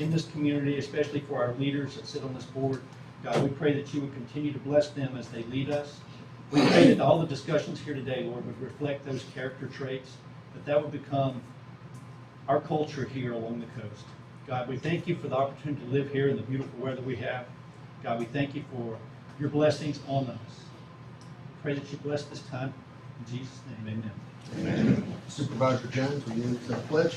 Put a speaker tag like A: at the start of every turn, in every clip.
A: in this community, especially for our leaders that sit on this board. God, we pray that you would continue to bless them as they lead us. We pray that all the discussions here today, Lord, would reflect those character traits, that would become our culture here along the coast. God, we thank you for the opportunity to live here in the beautiful weather we have. God, we thank you for your blessings on us. We pray that you bless this time. In Jesus' name, amen.
B: Amen. Supervisor Jones, will you lead the pledge?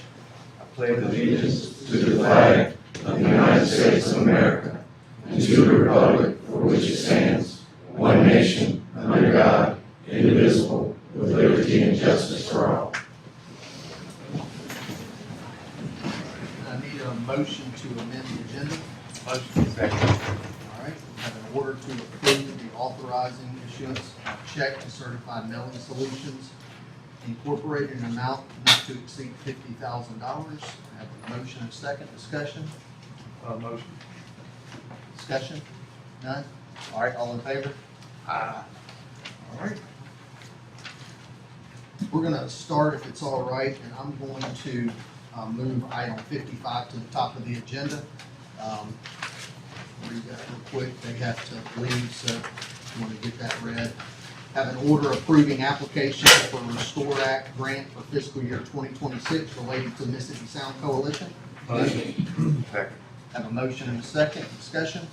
C: I pledge allegiance to the flag of the United States of America and to the republic for which it stands, one nation, under God, indivisible, with liberty and justice for all.
B: I need a motion to amend the agenda.
C: Motion. Second.
B: All right, we have an order to approve the authorizing issuance of check to Certified Mailing Solutions Incorporated, an amount not to exceed $50,000. I have a motion and second. Discussion?
C: Motion.
B: Discussion? None? All right, all in favor?
C: Aye.
B: All right. We're going to start, if it's all right, and I'm going to move item 55 to the top of the agenda. Read that real quick. They have to leave, so if you want to get that read. Have an order approving application for Restore Act grant for fiscal year 2026 related to Mississippi Sound Coalition.
C: Motion. Second.
B: Have a motion and a second. Discussion?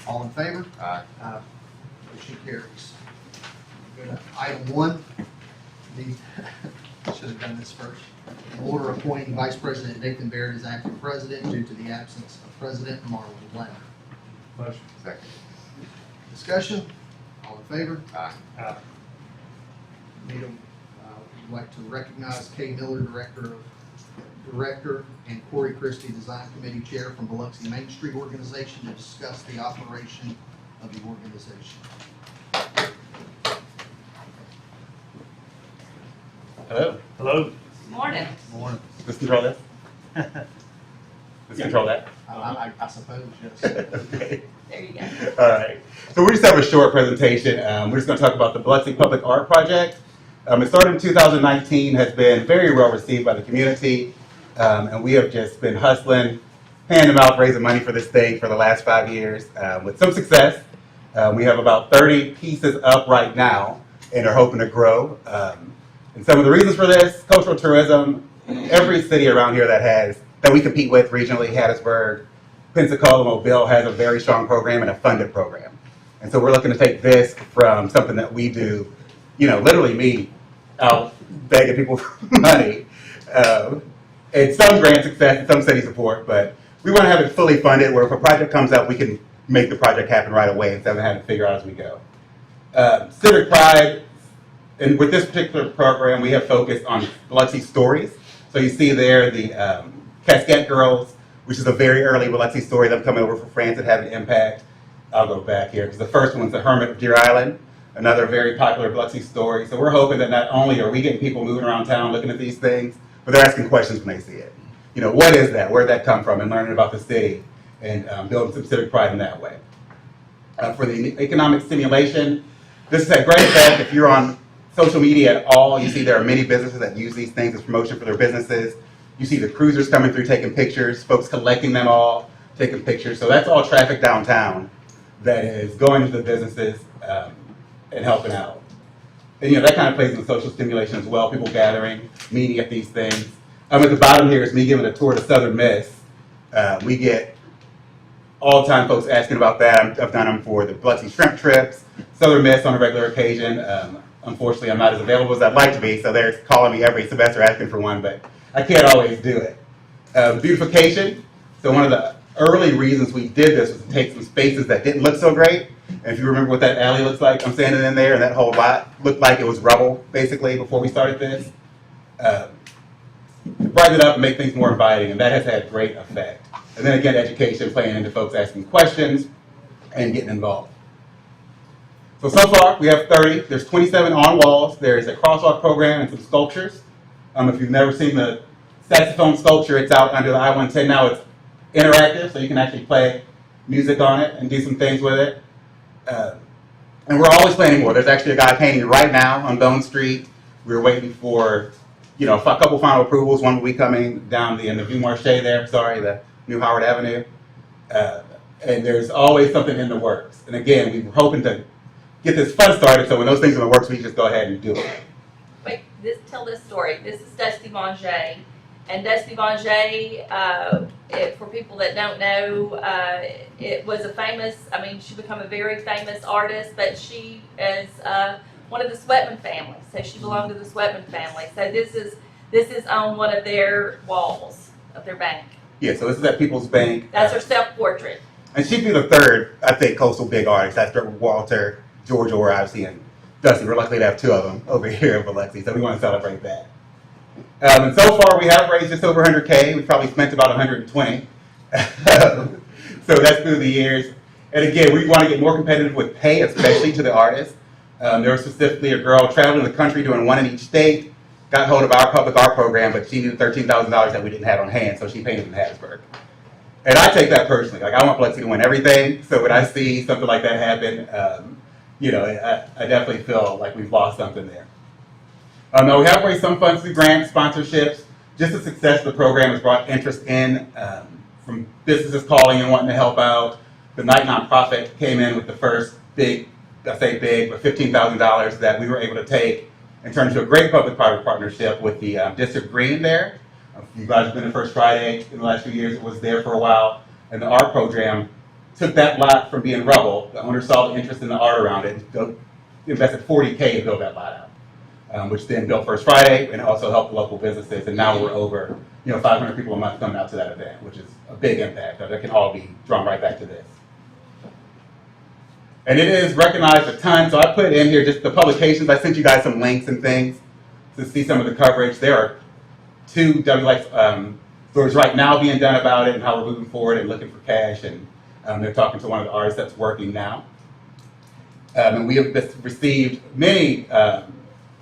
B: All in favor?
C: Aye.
B: Motion carries. Go to item 1. Should have done this first. An order appointing Vice President Nathan Barrett as acting president due to the absence of President Marlon Blount.
C: Motion. Second.
B: Discussion? All in favor?
C: Aye.
B: Need would like to recognize Kay Miller, Director, and Corey Christie, Design Committee Chair from Biloxi Main Street Organization to discuss the operation of the organization.
D: Hello.
E: Hello.
F: Morning.
B: Morning.
D: Let's control this. Let's control that.
B: I suppose, yes.
D: Okay.
F: There you go.
D: All right. So we just have a short presentation. We're just going to talk about the Biloxi Public Art Project. It started in 2019, has been very well received by the community, and we have just been hustling, hand to mouth, raising money for this thing for the last 5 years with some success. We have about 30 pieces up right now and are hoping to grow. And some of the reasons for this, cultural tourism, every city around here that we compete with regionally, Hattiesburg, Pensacola, Mobile, has a very strong program and a funded program. And so we're looking to take this from something that we do, literally me out begging people for money. And some grant success and some city support, but we want to have it fully funded where if a project comes up, we can make the project happen right away instead of having to figure out as we go. Civic Pride, and with this particular program, we have focused on Biloxi stories. So you see there the Casquette Girls, which is a very early Biloxi story, them coming over from France that had an impact. I'll go back here, because the first one's The Hermit of Deer Island, another very popular Biloxi story. So we're hoping that not only are we getting people moving around town looking at these things, but they're asking questions when they see it. What is that? Where'd that come from? And learning about the city and building some civic pride in that way. For the economic stimulation, this has had great effect. If you're on social media at all, you see there are many businesses that use these things as promotion for their businesses. You see the cruisers coming through taking pictures, folks collecting them all, taking pictures. So that's all traffic downtown that is going to the businesses and helping out. And that kind of plays into social stimulation as well, people gathering, meeting at these things. At the bottom here is me giving a tour to Southern Miss. We get all the time folks asking about that. I've done them for the Biloxi Shrimp Trips, Southern Miss on a regular occasion. Unfortunately, I'm not as available as I'd like to be, so they're calling me every semester asking for one, but I can't always do it. Beautification. So one of the early reasons we did this was to take some spaces that didn't look so great. And if you remember what that alley looks like, I'm standing in there, and that whole lot looked like it was rubble, basically, before we started this. Brighten it up and make things more inviting, and that has had great effect. And then again, education, playing into folks asking questions and getting involved. So far, we have 30. There's 27 on walls. There's a crosswalk program and some sculptures. If you've never seen the saxophone sculpture, it's out under the I-110 now. It's interactive, so you can actually play music on it and do some things with it. And we're always planning more. There's actually a guy painting right now on Bone Street. We're waiting for, a couple final approvals. One will be coming down the end of Vue Marché there. Sorry, the New Howard Avenue. And there's always something in the works. And again, we were hoping to get this fund started, so when those things are in the works, we just go ahead and do it.
E: Wait, tell this story. This is Dusty Bonjay. And Dusty Bonjay, for people that don't know, it was a famous, she became a very famous artist, but she is one of the Sweatman family. So she belonged to the Sweatman family. So this is on one of their walls of their bank.
D: Yeah, so this is at People's Bank.
E: That's her self-portrait.
D: And she'd be the third, I think, coastal big artist after Walter, George Orr, obviously, and Dusty. We're lucky to have two of them over here in Biloxi, so we want to celebrate that. And so far, we have raised just over 100K. We probably spent about 120. So that's through the years. And again, we want to get more competitive with pay, especially to the artists. There was specifically a girl traveling the country doing one in each state, got hold of our public art program, but she needed $13,000 that we didn't have on hand, so she painted in Hattiesburg. And I take that personally. Like, I want Biloxi to win everything, so when I see something like that happen, I definitely feel like we've lost something there. Now, we have raised some funds through grants, sponsorships. Just the success of the program has brought interest in from businesses calling and wanting to help out. The Night nonprofit came in with the first big, I say big, but $15,000 that we were able to take and turn into a great public-private partnership with the District Green there. You guys have been the First Friday in the last few years. It was there for a while. And the art program took that lot from being rubble. The owner saw the interest in the art around it, invested $40K to build that lot out, which then built First Friday and also helped local businesses. And now we're over 500 people a month coming out to that event, which is a big impact. That can all be drawn right back to this. And it is recognized a ton, so I put in here just the publications. I sent you guys some links and things to see some of the coverage. There are 2 WLX stories right now being done about it and how we're moving forward and looking for cash. And they're talking to one of the artists that's working now. And we have received many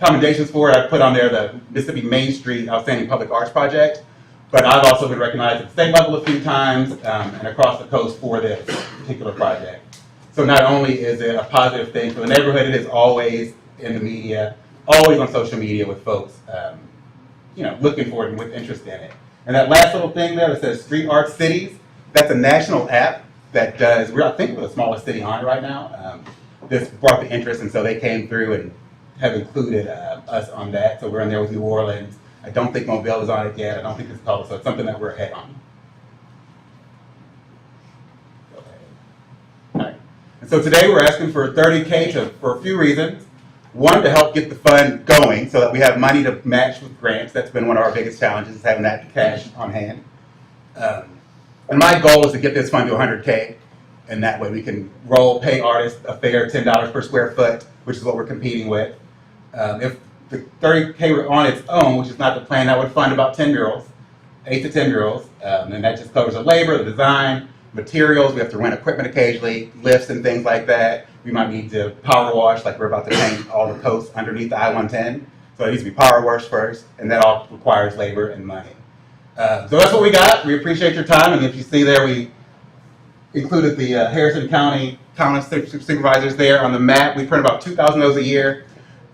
D: commendations for it. I put on there the Mississippi Main Street Outstanding Public Arts Project. But I've also been recognized at the state level a few times and across the coast for this particular project. So not only is it a positive thing for the neighborhood, it is always in the media, always on social media with folks, looking for it and with interest in it. And that last little thing there that says Street Art Cities, that's a national app that does, I think we're the smallest city on it right now. This brought the interest, and so they came through and have included us on that. So we're in there with New Orleans. I don't think Mobile is on it yet. I don't think it's called, so it's something that we're ahead on. And so today we're asking for $30K for a few reasons. One, to help get the fund going so that we have money to match with grants. That's been one of our biggest challenges, is having that cash on hand. And my goal is to get this fund to $100K, and that way we can pay artists a fair $10 per square foot, which is what we're competing with. If the $30K were on its own, which is not the plan, that would fund about 10 murals, 8 to 10 murals, and that just covers the labor, the design, materials. We have to rent equipment occasionally, lifts and things like that. We might need to power wash, like we're about to paint all the coast underneath the I-110. So it needs to be power washed first, and that all requires labor and money. So that's what we got. We appreciate your time, and if you see there, we included the Harrison County Supervisors there on the map. We print about 2,000 of those a year.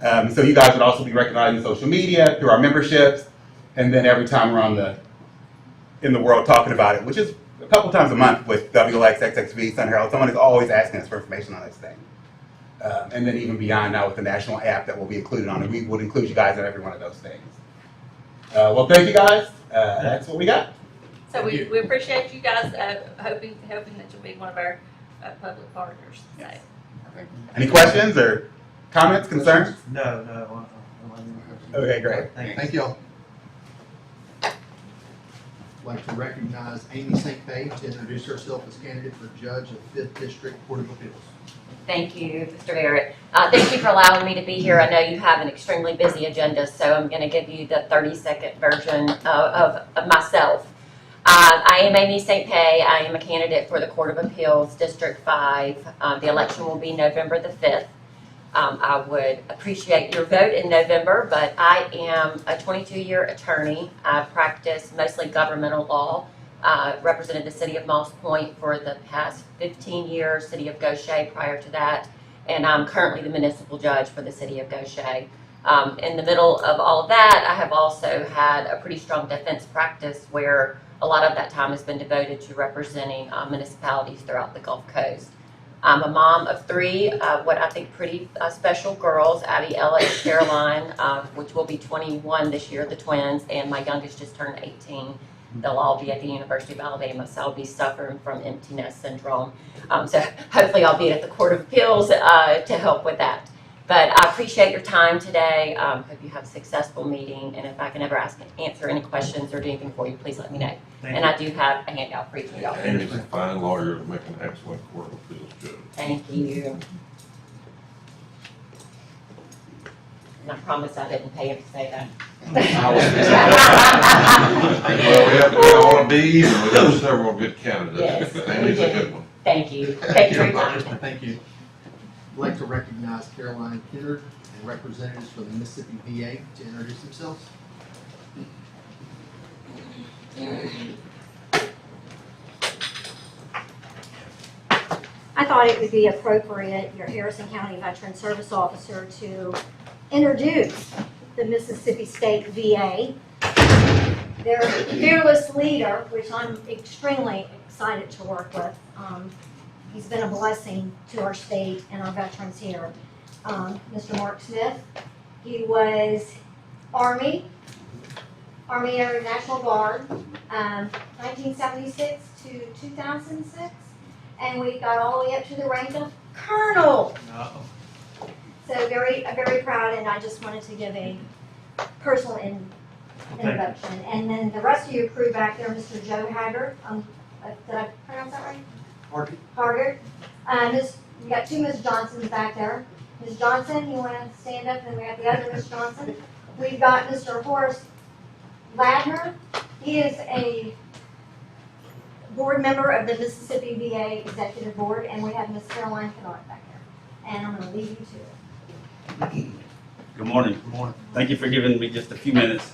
D: So you guys would also be recognized in social media through our memberships, and then every time we're in the world talking about it, which is a couple times a month with WLX, XXV, Sun Herald. Someone is always asking us for information on this thing. And then even beyond now with the national app that will be included on it, we would include you guys in every one of those things. Well, thank you guys. That's what we got.
E: So we appreciate you guys, hoping that you'll be one of our public partners. So.
D: Any questions or comments, concerns?
F: No.
D: Okay, great.
B: Thank y'all. I'd like to recognize Amy St. Page to introduce herself as candidate for Judge of 5th District Court of Appeals.
G: Thank you, Mr. Barrett. Thank you for allowing me to be here. I know you have an extremely busy agenda, so I'm going to give you the 30-second version of myself. I am Amy St. Pay. I am a candidate for the Court of Appeals, District 5. The election will be November the 5th. I would appreciate your vote in November, but I am a 22-year attorney. I practice mostly governmental law. Represented the city of Moss Point for the past 15 years, city of Gaucher prior to that, and I'm currently the municipal judge for the city of Gaucher. In the middle of all of that, I have also had a pretty strong defense practice where a lot of that time has been devoted to representing municipalities throughout the Gulf Coast. I'm a mom of three, what I think pretty special girls, Abby, Ella, and Caroline, which will be 21 this year, the twins, and my youngest just turned 18. They'll all be at the University of Alabama, so I'll be suffering from empty nest syndrome. So hopefully I'll be at the Court of Appeals to help with that. But I appreciate your time today. Hope you have a successful meeting, and if I can ever answer any questions or do anything for you, please let me know. And I do have a handout for each of y'all.
C: Amy's a fine lawyer to make an excellent court of appeals judge.
G: Thank you. And I promise I didn't pay him to say that.
C: Well, we don't want to be even, we have several good candidates,
G: Yes,
C: but Amy's a good one.
G: Thank you. Thank you for your time.
B: Thank you. I'd like to recognize Caroline Kennard and representatives from the Mississippi VA to introduce themselves.
F: I thought it would be appropriate, your Harrison County Veteran Service Officer, to introduce the Mississippi State VA, their fearless leader, which I'm extremely excited to work with. He's been a blessing to our state and our veterans here. Mr. Mark Smith, he was Army Air National Guard, 1976 to 2006. And we got all the way up to the rank of colonel. So very proud, and I just wanted to give a personal introduction. And then the rest of your crew back there, Mr. Joe Haggard, did I pronounce that right? Haggard. We got two Ms. Johnsons back there. Ms. Johnson, you want to stand up, and then we have the other Ms. Johnson. We've got Mr. Horace Ladner. He is a board member of the Mississippi VA Executive Board, and we have Ms. Caroline Kennard back there. And I'm going to leave you to it.
H: Good morning. Thank you for giving me just a few minutes.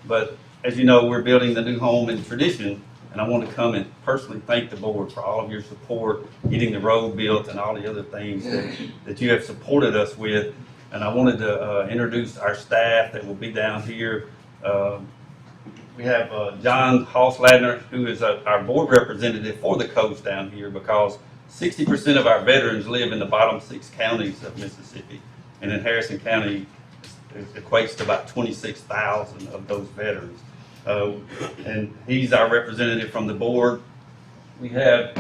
H: But as you know, we're building the new home in tradition, and I want to come and personally thank the board for all of your support, getting the road built and all the other things that you have supported us with. And I wanted to introduce our staff that will be down here. We have John Hoss-Ladner, who is our board representative for the coast down here, because 60% of our veterans live in the bottom 6 counties of Mississippi. And in Harrison County, it equates to about 26,000 of those veterans. And he's our representative from the board. We have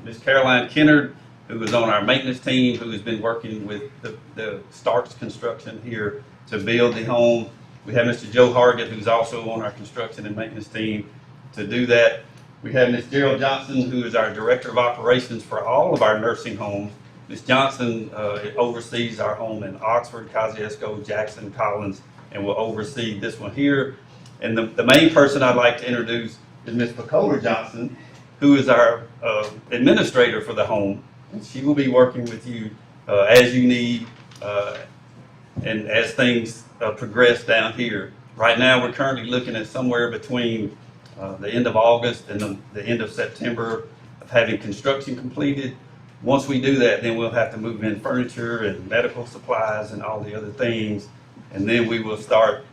H: Ms. Caroline Kennard, who is on our maintenance team, who has been working with the Starks Construction here to build the home. We have Mr. Joe Hargett, who's also on our construction and maintenance team to do that. We have Ms. Gerald Johnson, who is our Director of Operations for all of our nursing homes. Ms. Johnson oversees our home in Oxford, Kosciuszko, Jackson, Collins, and will oversee this one here. And the main person I'd like to introduce is Ms. Pacola Johnson, who is our administrator for the home. And she will be working with you as you need and as things progress down here. Right now, we're currently looking at somewhere between the end of August and the end of September of having construction completed. Once we do that, then we'll have to move in furniture and medical supplies and all the other things. And then we will start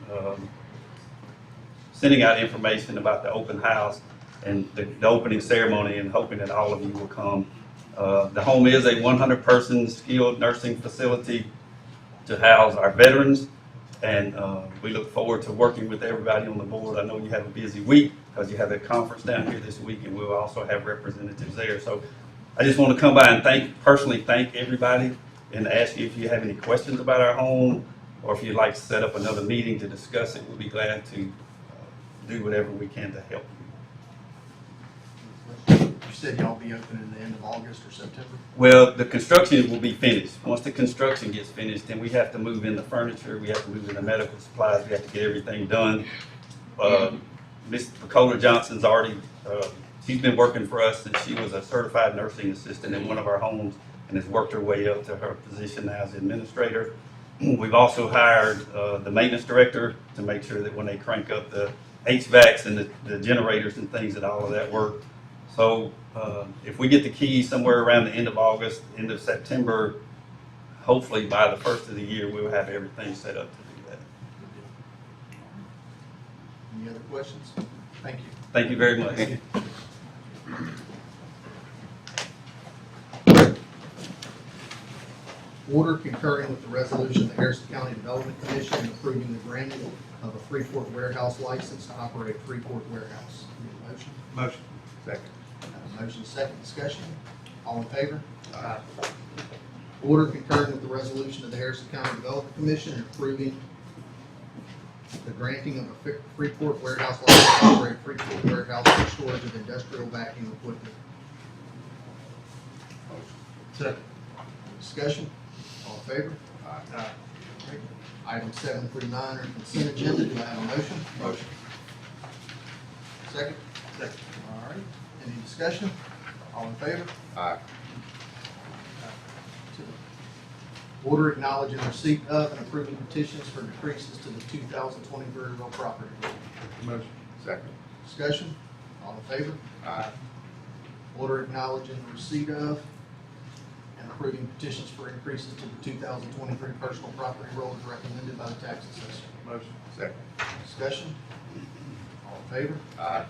H: sending out information about the open house and the opening ceremony, and hoping that all of you will come. The home is a 100-person skilled nursing facility to house our veterans. And we look forward to working with everybody on the board. I know you have a busy week because you have a conference down here this week, and we'll also have representatives there. So I just want to come by and personally thank everybody, and ask you if you have any questions about our home, or if you'd like to set up another meeting to discuss it. We'll be glad to do whatever we can to help you.
B: You said y'all be open in the end of August or September?
H: Well, the construction will be finished. Once the construction gets finished, then we have to move in the furniture, we have to move in the medical supplies, we have to get everything done. Ms. Pacola Johnson's already, she's been working for us since she was a certified nursing assistant in one of our homes, and has worked her way up to her position now as administrator. We've also hired the maintenance director to make sure that when they crank up the HVACs and the generators and things, that all of that work. So if we get the keys somewhere around the end of August, end of September, hopefully by the first of the year, we'll have everything set up to do that.
B: Any other questions? Thank you.
H: Thank you very much.
D: Thank you.
B: Order concurring with the resolution of the Harrison County Development Commission and approving the granting of a Freeport warehouse license to operate a Freeport warehouse. Need a motion?
C: Motion. Second.
B: Motion second, discussion. All in favor? Order concurring with the resolution of the Harrison County Development Commission and approving the granting of a Freeport warehouse license to operate Freeport warehouse for storage of industrial vacuum equipment.
C: Second.
B: Discussion. All in favor? Items 7 through 9 are consent agenda. Do I have a motion?
C: Motion.
B: Second?
C: Second.
B: All right. Any discussion? All in favor?
C: Aye.
B: Order acknowledging receipt of and approving petitions for decreases to the 2023 real property.
C: Motion. Second.
B: Discussion? All in favor?
C: Aye.
B: Order acknowledging receipt of and approving petitions for increases to the 2023 personal property roll as recommended by the tax assessor.
C: Motion. Second.
B: Discussion? All in favor?
C: Aye.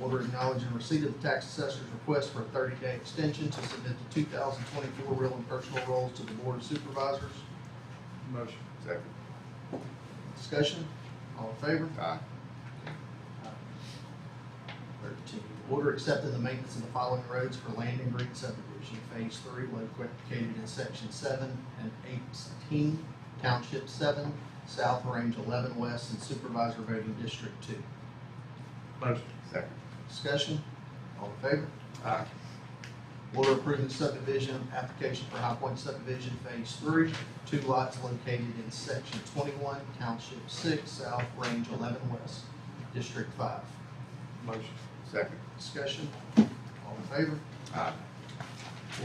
B: Order acknowledging receipt of the tax assessor's request for a 30-day extension to submit the 2024 real and personal rolls to the Board of Supervisors.
C: Motion. Second.
B: Discussion? All in favor?
C: Aye.
B: 13. Order accepting the maintenance of the following roads for Landing Green subdivision, Phase 3, located in Section 7 and 18, Township 7, South, Range 11 West, and Supervisor Voting District 2.
C: Motion. Second.
B: Discussion? All in favor?
C: Aye.
B: Order approving subdivision application for High Point subdivision Phase 3, 2 lots located in Section 21, Township 6, South, Range 11 West, District 5.
C: Motion. Second.
B: Discussion? All in favor?
C: Aye.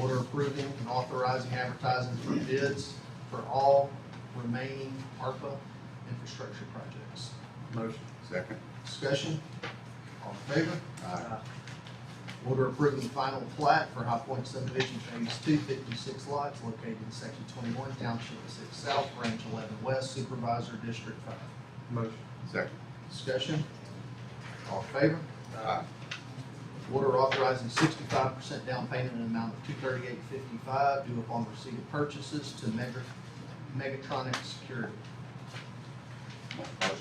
B: Order approving and authorizing advertising for bids for all remaining ARPA infrastructure projects.
C: Motion. Second.
B: Discussion? All in favor?
C: Aye.
B: Order approving final plat for High Point subdivision Phase 2, 56 lots located in Section 21, Township 6 South, Range 11 West, Supervisor District 5.
C: Motion. Second.
B: Discussion? All in favor?
C: Aye.
B: Order authorizing 65% down payment in an amount of $238.55 due upon receipt of purchases to Megatronic Security.
C: Motion.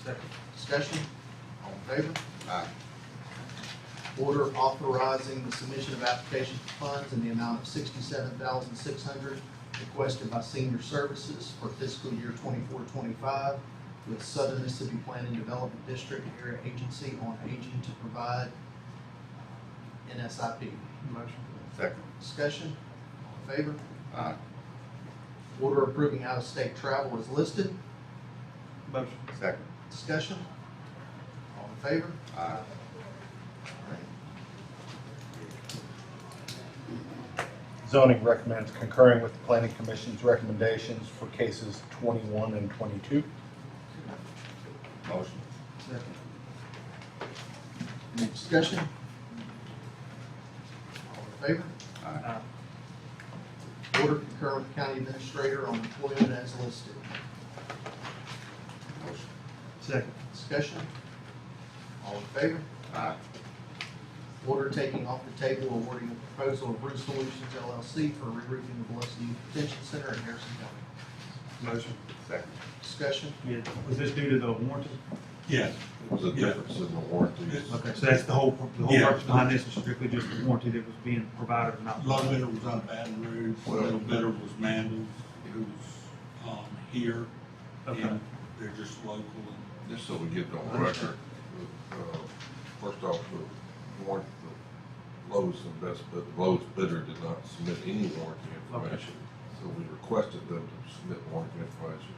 C: Second.
B: Discussion? All in favor?
C: Aye.
B: Order authorizing the submission of application for funds in the amount of $67,600 requested by Senior Services for fiscal year 24-25 with Southern Mississippi Planning Development District Area Agency on Aging to provide NSIP.
C: Motion. Second.
B: Discussion? All in favor?
C: Aye.
B: Order approving out-of-state travel is listed.
C: Motion. Second.
B: Discussion? All in favor?
C: Aye.
I: Zoning recommends concurring with the Planning Commission's recommendations for cases 21 and 22.
C: Motion.
B: Second. Any discussion? All in favor?
C: Aye.
B: Order concur with the county administrator on employment as listed.
C: Motion.
B: Second. Discussion? All in favor?
C: Aye.
B: Order taking off the table awarding the proposal of Roof Solutions LLC for re-roofing the Biloxi Youth Detention Center in Harrison County.
C: Motion. Second.
B: Discussion?
J: Yeah, was this due to the warranty?
K: Yes.
C: It was a difference in the warranties.
J: Okay, so that's the whole
K: Yeah.
J: purpose behind this is strictly just the warranty that was being provided or not?
K: A lot of it was on Baton Rouge, a little bit of it was Mandel, it was, here,
J: Okay,
K: and they're just local and.
L: Just so we get it on record, first off, the warrant, the lowest and best, but the lowest bidder did not submit any warranty information. So we requested them to submit warranty information.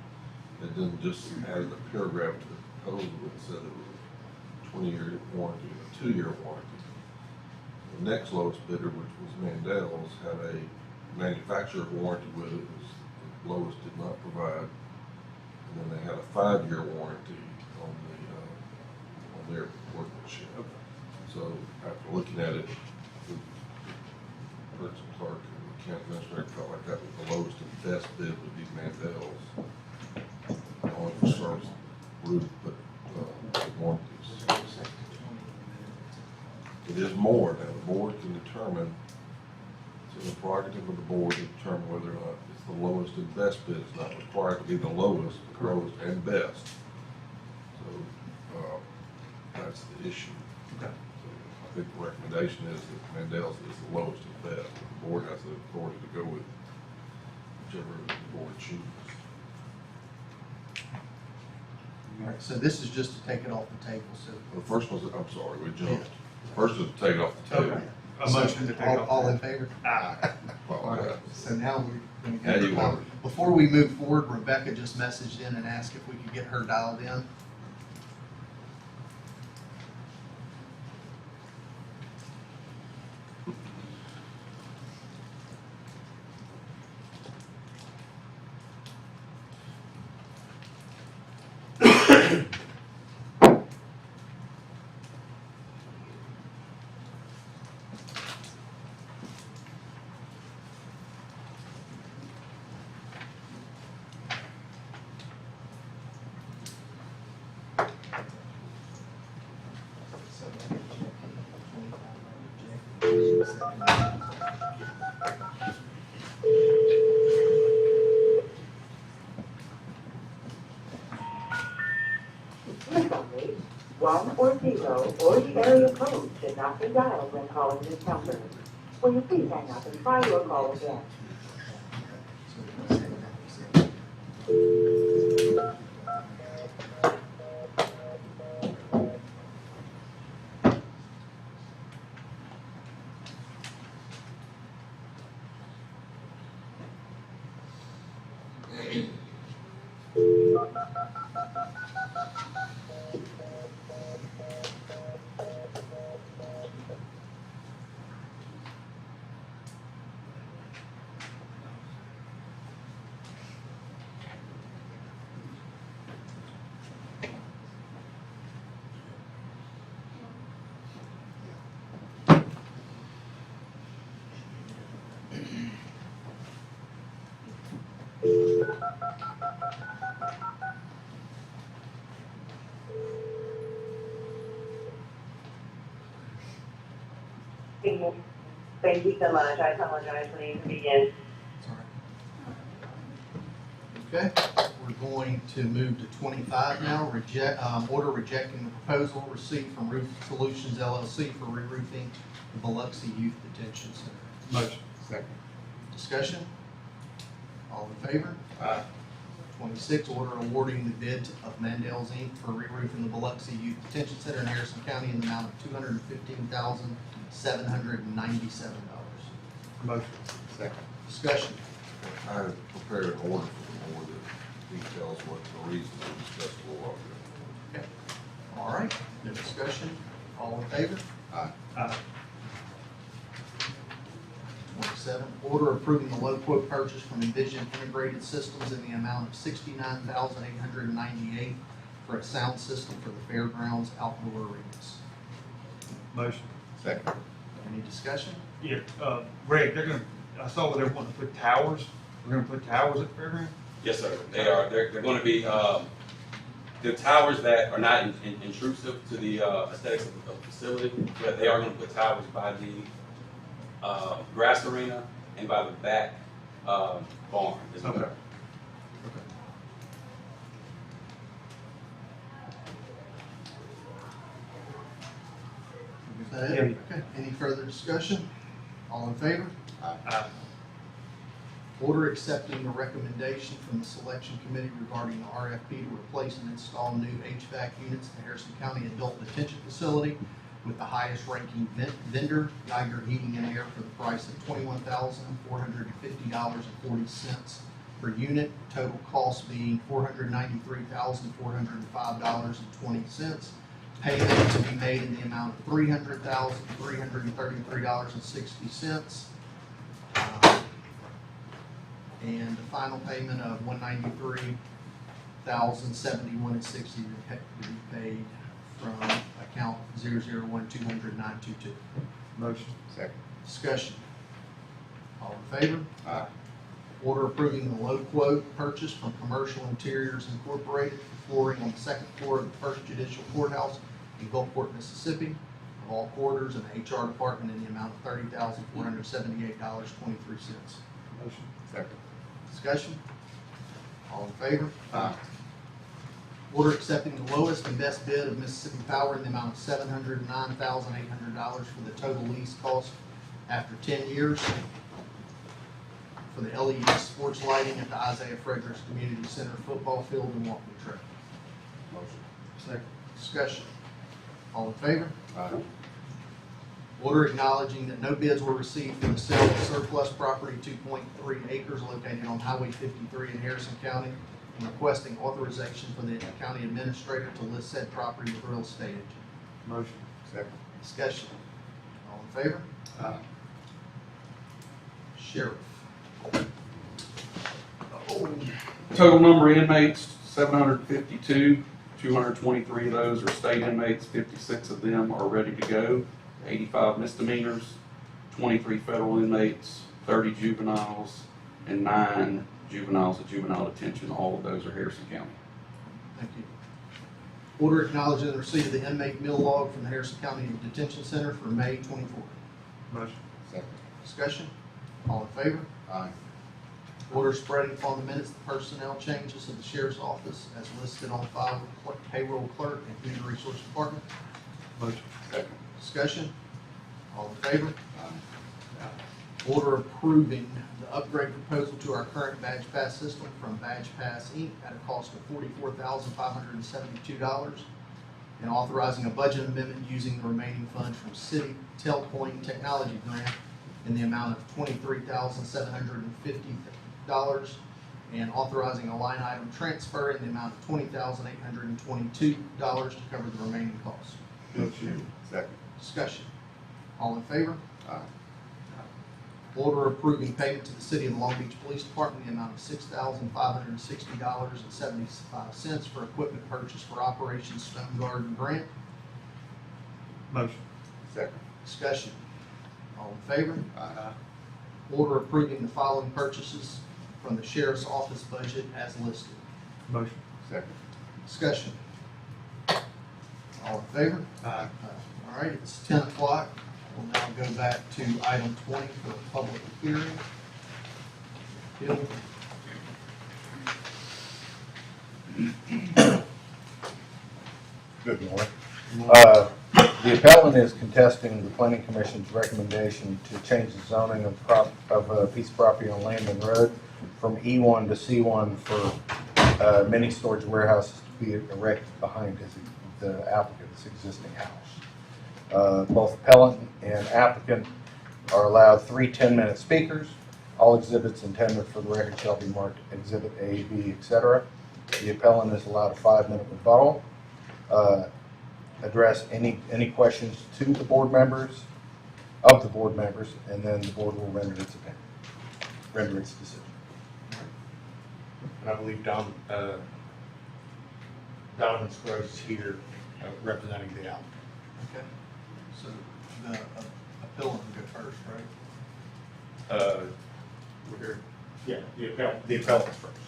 L: And then just added a paragraph to the proposal that said it was a 20-year warranty and a 2-year warranty. The next lowest bidder, which was Mandel's, had a manufacturer warranty with it, was the lowest did not provide. And then they had a 5-year warranty on their workmanship. So after looking at it, the purchase clerk and the county administrator felt like that was the lowest and best bid would be Mandel's. Only for service roof, but the warranties. board can determine, it's in the prerogative of the board to determine whether or not it's the lowest and best bid. It's not required to be the lowest, but lowest and best. So, that's the issue.
J: Okay.
L: So I think the recommendation is that Mandel's is the lowest and best. The board has the authority to go with whichever the board chooses.
B: All right, so this is just to take it off the table, so.
L: The first one's, I'm sorry, we jumped. First is to take it off the table.
B: Okay.
J: A motion to take off.
B: All in favor?
J: Aye.
L: Well,
B: All right,
L: yeah.
B: so now we're
L: How
B: gonna
L: do you
B: go.
L: want it?
B: Before we move forward, Rebecca just messaged in and asked if we could get her dialed in.
M: Frequently, 1 or 0 or the area code should not be dialed when calling this number. Will you please hang up and try your call again?
N: Thank you so much. I apologize for the inconvenience.
B: Okay, we're going to move to 25 now, order rejecting the proposal received from Roof Solutions LLC for re-roofing the Biloxi Youth Detention Center.
J: Motion.
I: Second.
B: Discussion? All in favor?
I: Aye.
B: 26, order awarding the bid of Mandel's Inc. for re-roofing the Biloxi Youth Detention Center in Harrison County in the amount of $215,797.
J: Motion.
I: Second.
B: Discussion?
L: I have prepared an order for the board that details what the reasons we discussed a little while ago.
B: All right, no discussion? All in favor?
J: Aye.
B: 27, order approving the low quote purchase from Envision Integrated Systems in the amount of $69,898 for a sound system for the fairgrounds outdoor arenas.
J: Motion.
I: Second.
B: Any discussion?
J: Yeah, Greg, I saw where they're wanting to put towers. We're gonna put towers at the fairground?
O: Yes, sir. They are. They're going to be the towers that are not intrusive to the aesthetics of the facility, but they are going to put towers by the grass arena and by the back barn as well.
J: Okay.
B: Is that it? Okay, any further discussion? All in favor?
J: Aye.
B: Order accepting the recommendation from the selection committee regarding the RFP to replace and install new HVAC units at the Harrison County Adult Detention Facility with the highest ranking vendor, Geiger Heating and Air, for the price of $21,450.40 per unit. Total cost being $493,405.20. Payment to be made in the amount of $300,333.60. And the final payment of $193,071.60 to be paid from account 001-200-922.
J: Motion.
I: Second.
B: Discussion. All in favor?
I: Aye.
B: Order approving the low quote purchase from Commercial Interiors Incorporated for flooring on the second floor of the First Judicial Courthouse in Gulfport, Mississippi. The all quarters and the HR department in the amount of $30,478.23.
I: Motion.
C: Second.
B: Discussion? All in favor?
C: Aye.
B: Order accepting the lowest and best bid of Mississippi Power in the amount of $709,800 for the total lease cost after 10 years for the LED sports lighting at the Isaiah Fredericks Community Center football field and walking track.
C: Motion.
B: Second. Discussion. All in favor?
C: Aye.
B: Order acknowledging that no bids were received for the sale of surplus property 2.3 acres located on Highway 53 in Harrison County, and requesting authorization for the county administrator to list said property with real estate agent.
I: Motion.
C: Second.
B: Discussion. All in favor?
C: Aye.
B: Sheriff.
P: Total number of inmates, 752. 223 of those are state inmates, 56 of them are ready to go. 85 misdemeanors, 23 federal inmates, 30 juveniles, and 9 juveniles at juvenile detention. All of those are Harrison County.
B: Thank you. Order acknowledging the receipt of the inmate meal log from the Harrison County Detention Center for May 24.
I: Motion.
C: Second.
B: Discussion. All in favor?
C: Aye.
B: Order spreading upon the minutes the personnel changes of the sheriff's office as listed on file with the payroll clerk and human resource department.
I: Motion.
C: Second.
B: Discussion. All in favor?
C: Aye.
B: Order approving the upgrade proposal to our current Badge Pass system from Badge Pass Inc. at a cost of $44,572, and authorizing a budget amendment using the remaining funds from City Telcoin Technology Grant in the amount of $23,750, and authorizing a line item transfer in the amount of $20,822 to cover the remaining costs.
C: Motion. Second.
B: Discussion. All in favor?
C: Aye.
B: Order approving payment to the City of Long Beach Police Department in the amount of $6,560.75 for equipment purchase for Operation Stone Garden Grant.
I: Motion.
C: Second.
B: Discussion. All in favor?
C: Aye.
B: Order approving the following purchases from the Sheriff's Office budget as listed.
I: Motion.
C: Second.
B: Discussion. All in favor?
I: Aye.
B: All right, it's 10 o'clock. We'll now go back to item 20 for a public hearing. Bill?
I: Good morning. The appellant is contesting the planning commission's recommendation to change the zoning of a piece of property on Landon Road from E1 to C1 for mini storage warehouses to be erected behind the applicant's existing house. Both appellant and applicant are allowed 3 10-minute speakers. All exhibits intended for the record shall be marked Exhibit A, B, etc. The appellant is allowed a 5-minute rebuttal. Address any questions to the board members, and then the board will render its opinion, render its decision. And I believe Donovan Scruggs is here representing the applicant.
B: Okay. So the appellant will go first, right?
I: We're here. Yeah, the appellant first.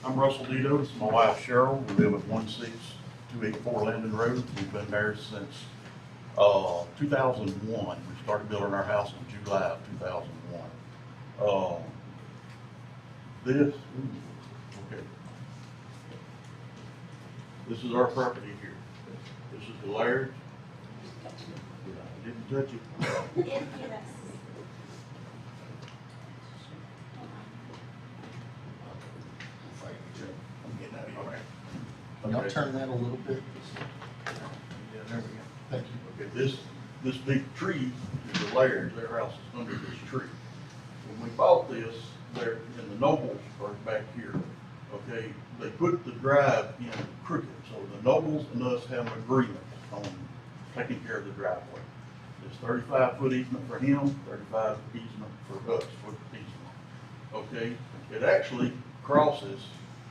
Q: I'm Russell Dito. This is my wife Cheryl. We live at 16284 Landon Road. We've been there since 2001. We started building our house in July of 2001. This is our property here. This is the Laird. I didn't touch it.
B: Can y'all turn that a little bit? Yeah, there we go. Thank you.
Q: Okay, this big tree is the Laird's. Their house is under this tree. When we bought this, there in the Nobles are back here. Okay, they put the drive in crooked, so the Nobles and us have an agreement on taking care of the driveway. It's 35-foot easement for him, 35 easement for us, foot easement. Okay, it actually crosses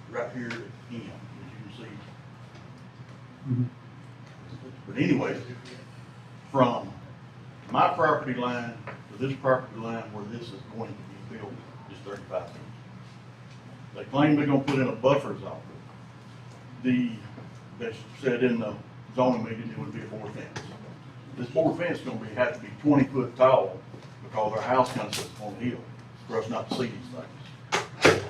Q: right here at him, as you can see. But anyway, from my property line to this property line where this is going to be built is 35 feet. They claim they're gonna put in a buffer zone. They said in the zoning meeting it would be a board fence. This board fence is gonna have to be 20 foot tall because our house kind of sits on a hill for us not to see these things.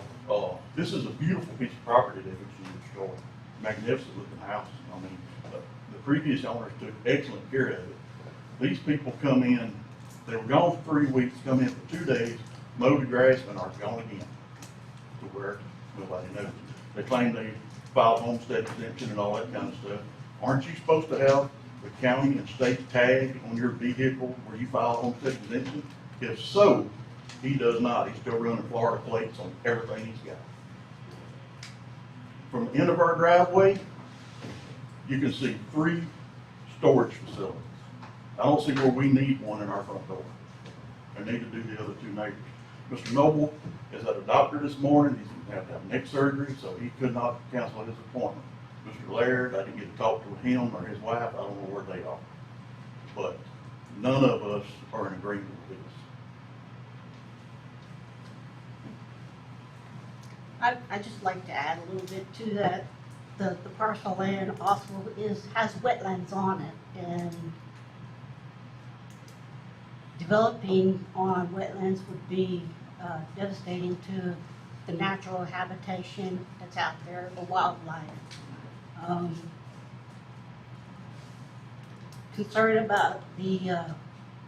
Q: This is a beautiful piece of property that was destroyed. Magnificent looking house. I mean, the previous owners took excellent care of it. These people come in, they were gone for 3 weeks, come in for 2 days, mow the grass, and are gone again. To where nobody knows. They claim they filed homestead exemption and all that kind of stuff. Aren't you supposed to have the county and state tag on your vehicle where you file homestead exemption? If so, he does not. He's still running Florida plates on everything he's got. From the end of our driveway, you can see 3 storage facilities. I don't see where we need one in our front door. And neither do the other 2 neighbors. Mr. Noble is at a doctor this morning. He's going to have neck surgery, so he could not cancel his appointment. Mr. Laird, I didn't get to talk to him or his wife. I don't know where they are. But none of us are in agreement with this.
R: I'd just like to add a little bit to that. The parcel land also has wetlands on it, and developing on wetlands would be devastating to the natural habitation that's out there, the wildlife. Concerned about the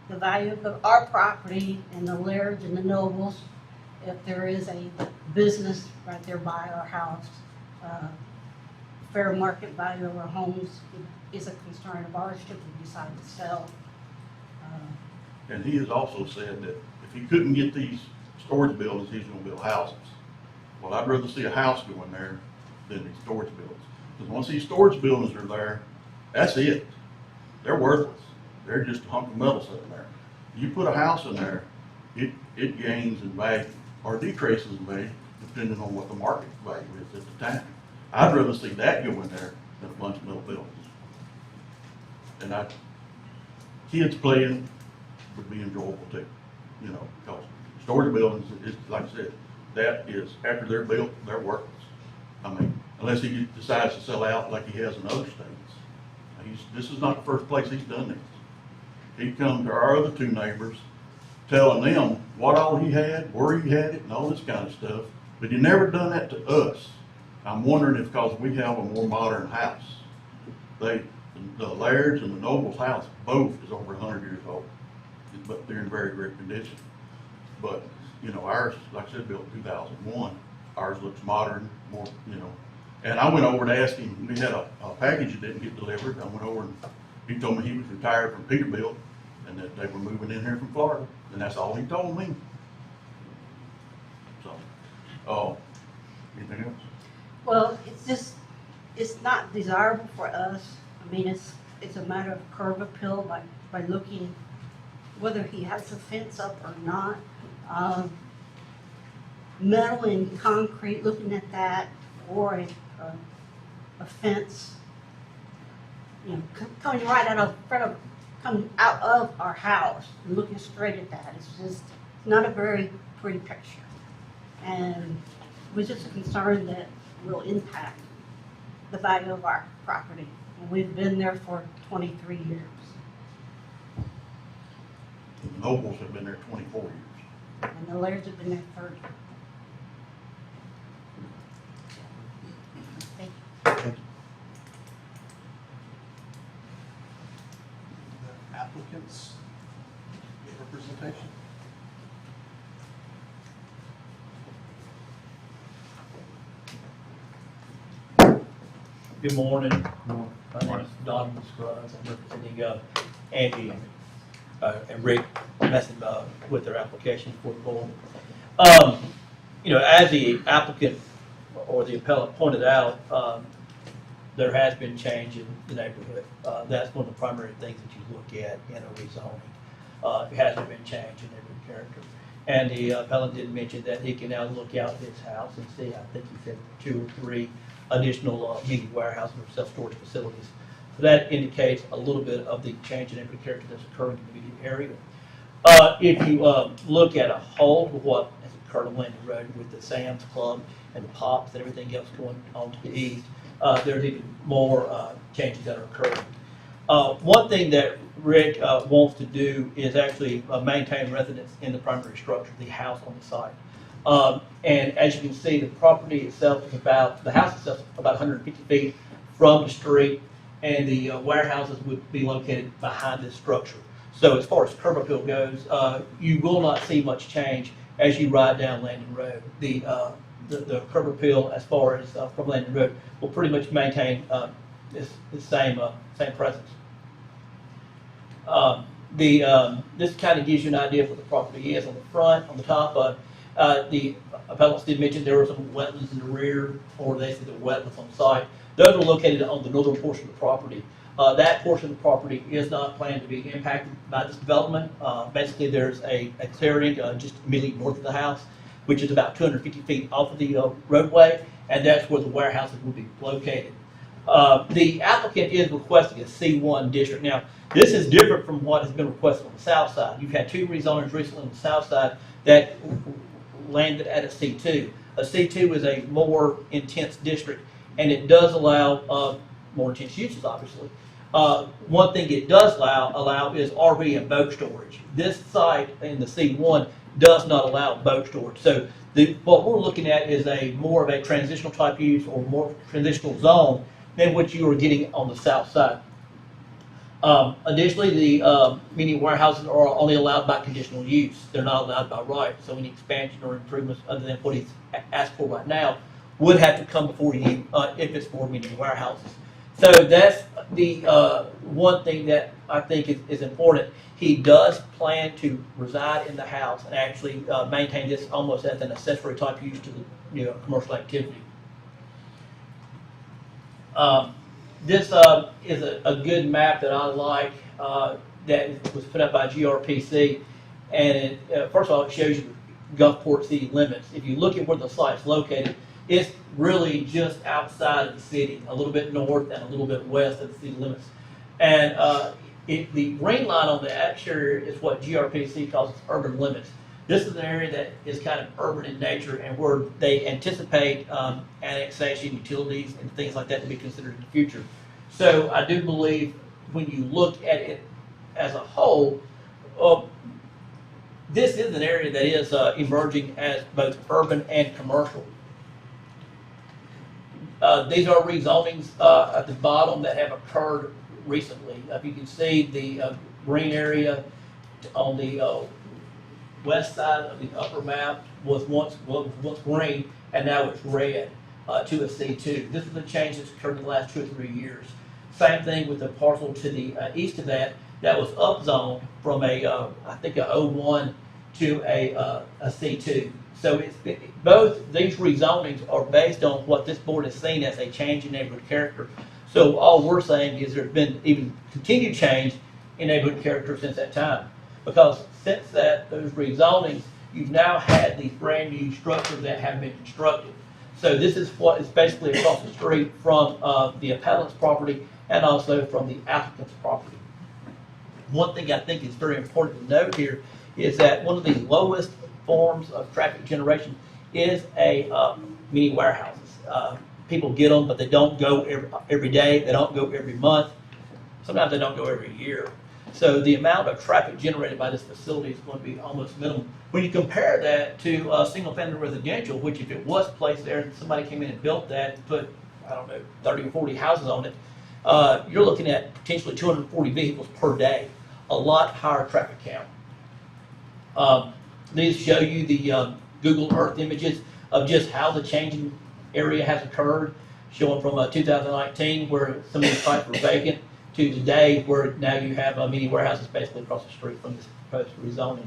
R: value of our property and the Lairds and the Nobles. If there is a business right there by our house, fair market value of our homes is a concern of ours should we decide to sell.
Q: And he has also said that if he couldn't get these storage buildings, he's gonna build houses. Well, I'd rather see a house go in there than these storage buildings. Because once these storage buildings are there, that's it. They're worthless. They're just a hunk of metal sitting there. You put a house in there, it gains in value or decreases in value depending on what the market value is at the time. I'd rather see that go in there than a bunch of metal buildings. And kids playing would be enjoyable too, you know, because storage buildings, like I said, that is, after they're built, they're worthless. I mean, unless he decides to sell out like he has in other states. This is not the first place he's done this. He'd come to our other 2 neighbors, telling them what all he had, where he had it, and all this kind of stuff, but he never done that to us. I'm wondering if because we have a more modern house. The Laird's and the Noble's house, both is over 100 years old, but they're in very great condition. But, you know, ours, like I said, built in 2001. Ours looks modern, more, you know. And I went over to ask him, we had a package that didn't get delivered. I went over and he told me he was retired from Peterbilt and that they were moving in here from Florida. And that's all he told me. So, anything else?
R: Well, it's not desirable for us. I mean, it's a matter of curb appeal by looking whether he has a fence up or not. Metal and concrete, looking at that, or a fence, you know, coming right coming out of our house and looking straight at that. It's just not a very pretty picture. And we're just concerned that will impact the value of our property. And we've been there for 23 years.
Q: The Nobles have been there 24 years.
R: And the Lairds have been there 30. Thank you.
B: The applicants, representation.
S: Good morning. My name is Don Scruggs. I'm representing Andy and Rick messing with their application for the board. You know, as the applicant or the appellant pointed out, there has been change in the neighborhood. That's one of the primary things that you look at in a rezoning. It hasn't been change in neighborhood character. And the appellant did mention that he can now look out at his house and see, I think he said 2 or 3 additional mini warehouses or self-storage facilities. So that indicates a little bit of the change in neighborhood character that's occurring in the immediate area. If you look at a whole, what has occurred on Landon Road with the Sam's Club and the Pops and everything else going on to the east. There's even more changes that are occurring. One thing that Rick wants to do is actually maintain residence in the primary structure, the house on the site. And as you can see, the property itself is the house itself is about 150 feet from the street, and the warehouses would be located behind this structure. So as far as curb appeal goes, you will not see much change as you ride down Landon Road. The curb appeal as far as from Landon Road will pretty much maintain this same presence. This kind of gives you an idea of what the property is on the front, on the top. The appellants did mention there were some wetlands in the rear, or they said there were wetlands on site. Those are located on the northern portion of the property. That portion of the property is not planned to be impacted by this development. Basically, there's a clearing just immediately north of the house, which is about 250 feet off of the roadway, and that's where the warehouses will be located. The applicant is requesting a C1 district. Now, this is different from what has been requested on the south side. You've had two rezonings recently on the south side that landed at a C2. A C2 is a more intense district, and it does allow more intense uses, obviously. One thing it does allow is RV and boat storage. This site in the C1 does not allow boat storage. So what we're looking at is more of a transitional type use or more transitional zone than what you are getting on the south side. Additionally, the mini warehouses are only allowed by conditional use. They're not allowed by right. So any expansion or improvements other than what he's asked for right now would have to come before you if it's for mini warehouses. So that's the one thing that I think is important. He does plan to reside in the house and actually maintain this almost as an accessory type use to the commercial activity. This is a good map that I like that was put up by GRPC, and first of all, it shows you Gulfport city limits. If you look at where the site's located, it's really just outside of the city, a little bit north and a little bit west of the city limits. And the green line on the exterior is what GRPC calls its urban limits. This is an area that is kind of urban in nature and where they anticipate annexation, utilities, and things like that to be considered in the future. So I do believe when you look at it as a whole, this is an area that is emerging as both urban and commercial. These are rezonings at the bottom that have occurred recently. If you can see the green area on the west side of the upper map was once green, and now it's red to a C2. This is a change that's occurred in the last 2 or 3 years. Same thing with the parcel to the east of that was upzoned from I think a 01 to a C2. So both these rezonings are based on what this board has seen as a change in neighborhood character. So all we're saying is there's been even continued change in neighborhood character since that time. Because since those rezonings, you've now had these brand new structures that have been constructed. So this is what is basically across the street from the appellant's property and also from the applicant's property. One thing I think is very important to note here is that one of the lowest forms of traffic generation is mini warehouses. People get them, but they don't go every day. They don't go every month. Sometimes they don't go every year. So the amount of traffic generated by this facility is going to be almost minimal. When you compare that to single-family residential, which if it was placed there and somebody came in and built that and put, 30 or 40 houses on it, you're looking at potentially 240 vehicles per day, a lot higher traffic count. These show you the Google Earth images of just how the changing area has occurred, showing from 2019 where some of these sites were vacant to today where now you have mini warehouses basically across the street from this proposed rezoning.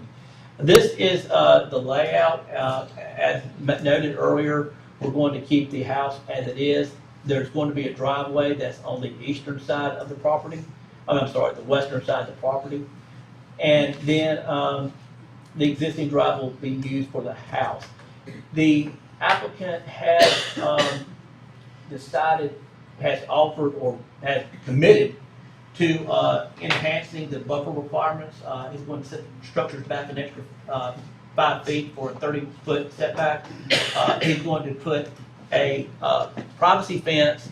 S: This is the layout. As noted earlier, we're going to keep the house as it is. There's going to be a driveway that's on the eastern side of the property. The western side of the property. And then the existing drive will be used for the house. The applicant has offered or has committed to enhancing the buffer requirements. He's going to set structures back an extra 5 feet for a 30-foot setback. He's going to put a privacy fence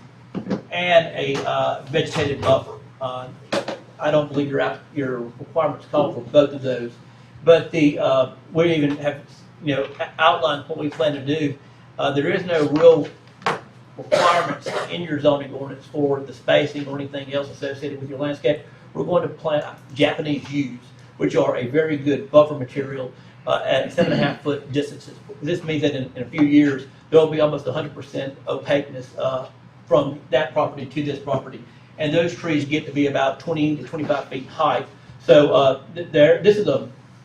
S: and a vegetated buffer. I don't believe your requirements call for both of those, but we even have, outlined what we plan to do. There is no real requirements in your zoning ordinance for the spacing or anything else associated with your landscape. We're going to plant Japanese yews, which are a very good buffer material at 7.5 foot distances. This means that in a few years, there will be almost 100% opaqueness from that property to this property. And those trees get to be about 20 to 25 feet high. So this is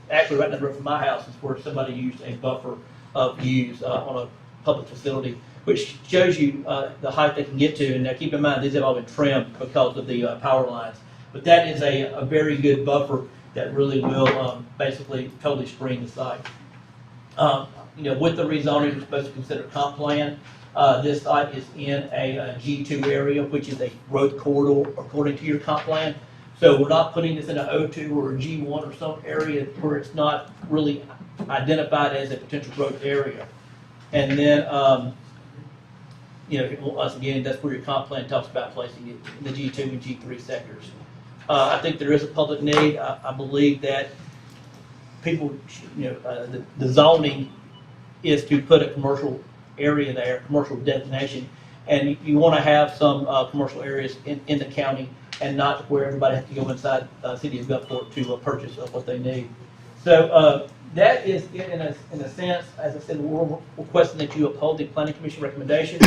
S: actually right down the road from my house is where somebody used a buffer of yews on a public facility, which shows you the height they can get to. And now keep in mind, these have all been trimmed because of the power lines. But that is a very good buffer that really will basically totally screen the site. With the rezoning, you're supposed to consider comp plan. This site is in a G2 area, which is a growth corridor according to your comp plan. So we're not putting this in an O2 or a G1 or some area where it's not really identified as a potential growth area. And then, once again, that's where your comp plan talks about placing it in the G2 and G3 sectors. I think there is a public need. I believe that people, the zoning is to put a commercial area there, commercial designation, and you want to have some commercial areas in the county and not where everybody has to go inside the city of Gulfport to purchase what they need. So that is, in a sense, as I said, we're requesting that you uphold the Planning Commission recommendation.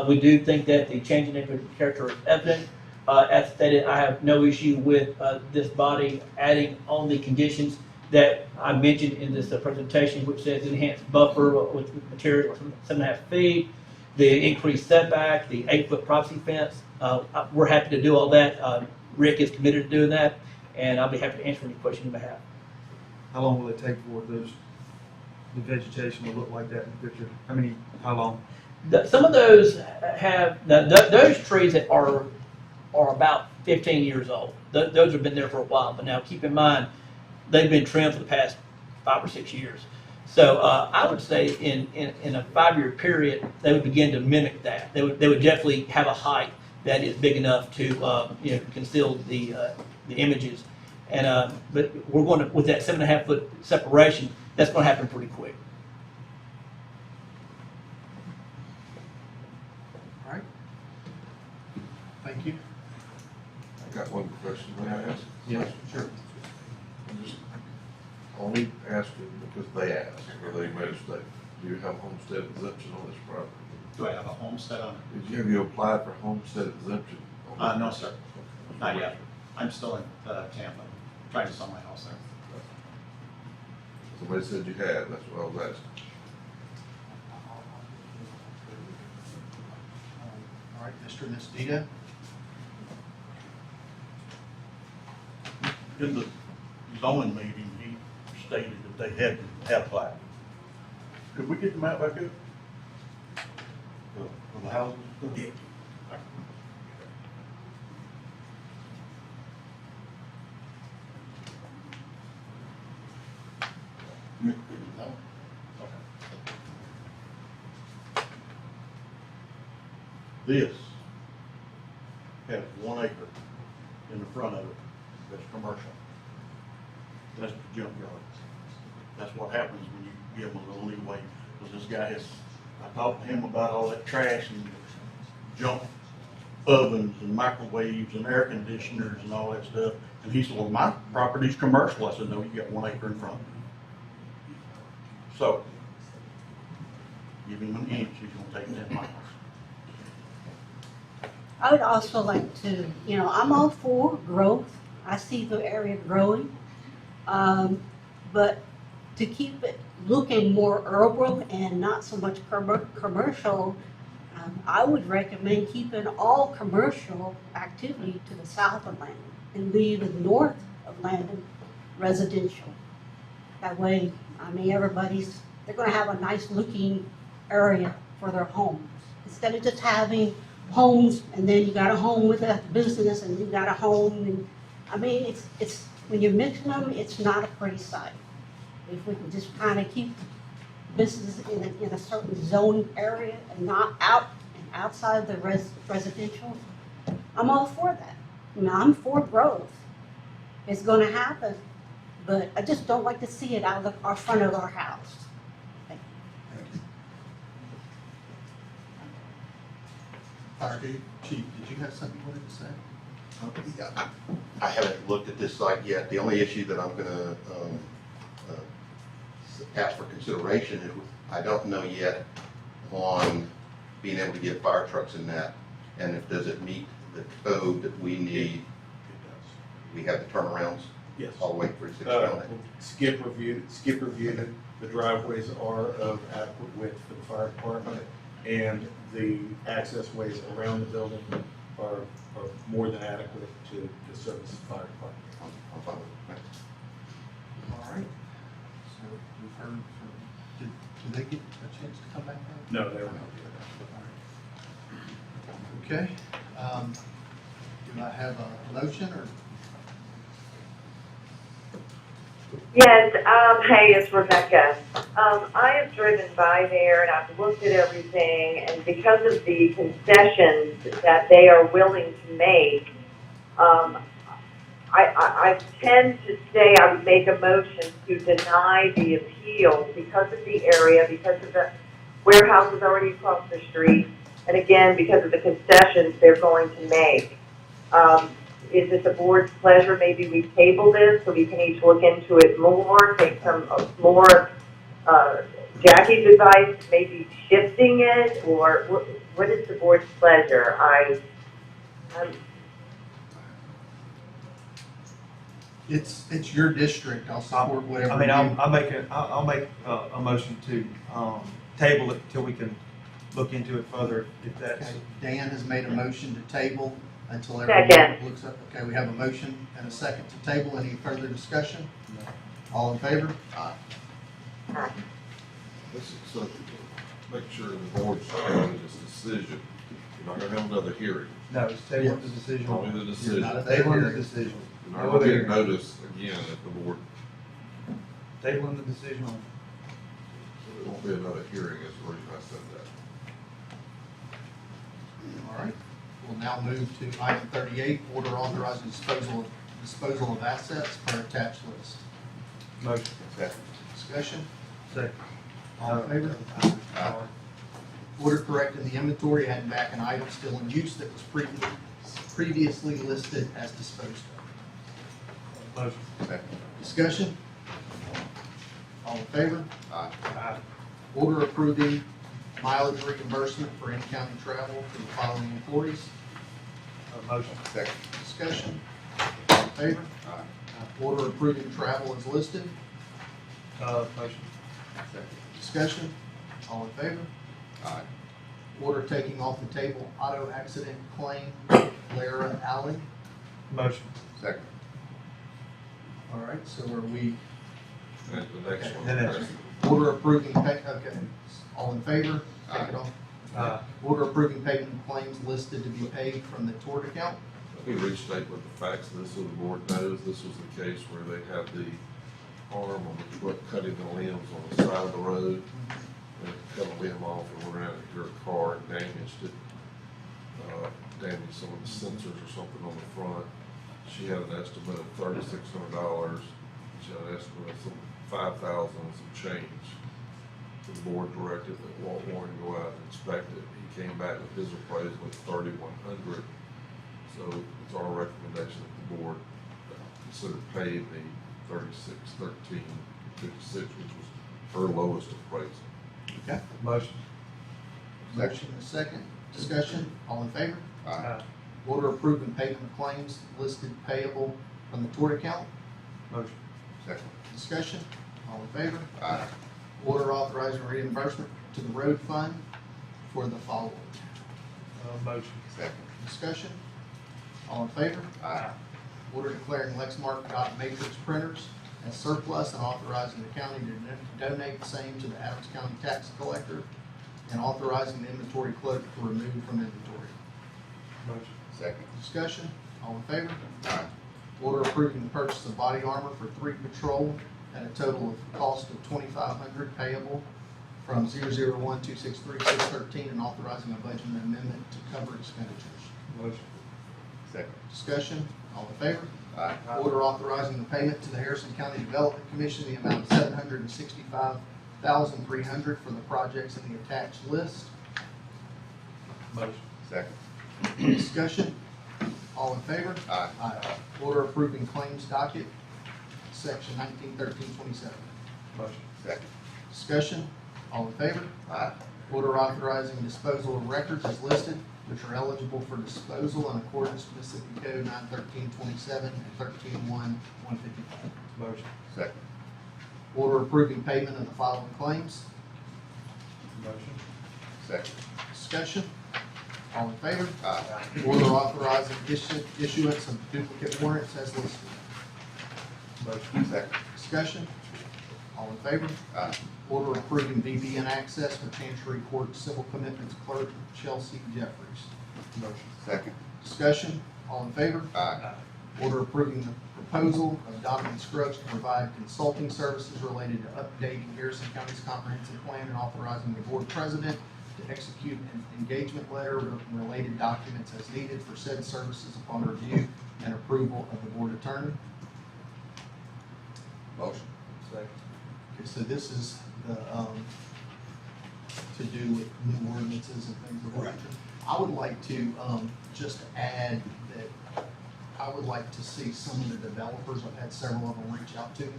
S: We do think that the change in neighborhood character is evident. As stated, I have no issue with this body adding on the conditions that I mentioned in this presentation, which says enhanced buffer with material 7.5 feet, the increased setback, the 8-foot privacy fence. We're happy to do all that. Rick is committed to doing that, and I'll be happy to answer any question you may have.
J: How long will it take for the vegetation to look like that in the picture? How long?
S: Some of those have, those trees that are about 15 years old. Those have been there for a while, but now keep in mind, they've been trimmed for the past 5 or 6 years. So I would say in a 5-year period, they would begin to mimic that. They would definitely have a height that is big enough to conceal the images. And but we're going to, with that 7.5 foot separation, that's going to happen pretty quick.
B: All right. Thank you.
L: I got one question, may I ask?
B: Yes, sure.
L: I'm just only asking because they asked, or they made a statement. Do you have homestead exemption on this property?
T: Do I have a homestead on it?
L: Have you applied for homestead exemption?
T: No, sir. Not yet. I'm still in Tampa, trying to sell my house there.
L: Somebody said you had, that's what I was asking.
B: All right, Mr. and Ms. Dita.
Q: In the zoning meeting, he stated that they had applied. Could we get the map back up? For the houses? Yeah.
B: No?
Q: This has 1 acre in the front of it that's commercial. That's the junkyard. That's what happens when you give them a little leeway, because this guy has, I talked to him about all that trash and junk ovens and microwaves and air conditioners and all that stuff. And he said, well, my property's commercial. I said, no, you got 1 acre in front. So, give him an inch, he's gonna take 10 miles.
R: I would also like to, I'm all for growth. I see the area growing. But to keep it looking more urban and not so much commercial, I would recommend keeping all commercial activity to the south of Landon and leave the north of Landon residential. That way, they're gonna have a nice looking area for their homes. Instead of just having homes and then you got a home with a business and you got a home and, it's when you're mixing them, it's not a pretty sight. if we can just kind of keep businesses in a certain zone area and not outside the residential, I'm all for that. You know, I'm for growth. It's gonna happen, but I just don't like to see it out of our front of our house.
B: Fire Chief, did you have something you wanted to say?
U: Yeah, I haven't looked at this site yet. The only issue that I'm gonna ask for consideration is I don't know yet on being able to get fire trucks in that, and if does it meet the code that we need? We have the turnarounds?
I: Yes.
U: All the way 36 on it?
I: Skip reviewed it. The driveways are of adequate width for the fire department, and the access ways around the building are more than adequate to service the fire department.
U: I'm fine with it.
B: All right. So we've heard from, did they get a chance to come back out?
I: No, they were not.
B: Okay. Do I have a motion or?
N: Yes, hey, it's Rebecca. I have driven by there and I've looked at everything, and because of the concessions that they are willing to make, I tend to say I would make a motion to deny the appeal because of the area, because of the warehouses already across the street, and again, because of the concessions they're going to make. Is it the board's pleasure? Maybe we table this so we can each look into it more, take some more Jackie's advice, maybe shifting it, or what is the board's pleasure?
B: It's your district. I'll support whatever.
J: I mean, I'll make a motion to table it until we can look into it further if that's.
B: Okay. Dan has made a motion to table until
N: Second.
B: everyone looks up. Okay, we have a motion and a second to table. Any further discussion? All in favor?
U: Aye.
L: This is so, make sure the board's taking this decision. You're not gonna have another hearing.
J: No, it's table the decision.
L: Only the decision.
B: Not a
J: Tabling the
B: hearing.
J: decision.
L: You're not gonna get notice again at the board.
J: Tabling the decision on.
L: So there won't be another hearing, is the reason I said that.
B: All right. We'll now move to item 38, order authorizing disposal of assets per attached list.
J: Motion.
U: Second.
B: Discussion?
J: Second.
B: All in favor?
U: Aye.
B: Order correcting the inventory, adding back an item still in use that was previously listed as disposed of.
J: Motion.
U: Second.
B: Discussion? All in favor?
U: Aye.
B: Order approving mileage reimbursement for in-county travel for the following employees.
J: Motion.
U: Second.
B: Discussion? All in favor?
U: Aye.
B: Order approving travel as listed.
J: Motion.
U: Second.
B: Discussion? All in favor?
U: Aye.
B: Order taking off the table auto accident claim, Lara Allen.
J: Motion.
U: Second.
B: All right, so are we,
L: And the next one.
J: The next one.
B: order approving pay, okay, all in favor? Take it off. Order approving payment of claims listed to be paid from the tort account.
L: Let me restate what the facts of this, so the board knows. This was the case where they had the arm on the foot cutting the limbs on the side of the road. They cut a limb off and went around into her car and damaged it. Damaged some of the sensors or something on the front. She had an estimate of $3,600. She had an estimate of some $5,000 and some change. So the board directed that Walt Warren go out and inspect it. He came back with his appraisal at $3,100. So it's our recommendation that the board consider paying the $36,1356, which was her lowest appraisal.
B: Okay.
J: Motion.
B: Motion and a second. Discussion, all in favor?
U: Aye.
B: Order approving payment of claims listed payable from the tort account.
J: Motion.
U: Second.
B: Discussion, all in favor?
U: Aye.
B: Order authorizing reimbursement to the road fund for the following.
J: Motion.
U: Second.
B: Discussion, all in favor?
U: Aye.
B: Order declaring Lexmark dot matrix printers as surplus and authorizing the county to donate the same to the Adams County tax collector, and authorizing the inventory clerk to remove from inventory.
J: Motion.
U: Second.
B: Discussion, all in favor?
U: Aye.
B: Order approving the purchase of body armor for 3 patrol at a total of cost of $2,500 payable from 001-263-613 and authorizing a budget amendment to cover expenditures.
J: Motion.
U: Second.
B: Discussion, all in favor?
U: Aye.
B: Order authorizing the payment to the Harrison County Development Commission in the amount of $765,300 for the projects in the attached list.
J: Motion.
U: Second.
B: Discussion, all in favor?
U: Aye.
B: Order approving claims docket, section 191327.
J: Motion.
U: Second.
B: Discussion, all in favor?
U: Aye.
B: Order authorizing disposal of records as listed, which are eligible for disposal in accordance with Mississippi Code 91327 and 13-1-155.
J: Motion.
U: Second.
B: Order approving payment of the following claims.
J: Motion.
U: Second.
B: Discussion, all in favor?
U: Aye.
B: Order authorizing issuance of duplicate warrants as listed.
J: Motion.
U: Second.
B: Discussion, all in favor?
U: Aye.
B: Order approving VPN access for Chancery Court Civil Commitments Clerk Chelsea Jeffries.
J: Motion.
U: Second.
B: Discussion, all in favor?
U: Aye.
B: Order approving the proposal of Donovan Scruggs to provide consulting services related to updating Harrison County's comprehensive plan and authorizing the board president to execute an engagement letter and related documents as needed for said services upon review and approval of the board attorney.
U: Motion.
J: Second.
B: Okay, so this is the, to do with new ordinances and things of that nature. I would like to, just add that I would like to see some of the developers, I've had several of them reach out to me,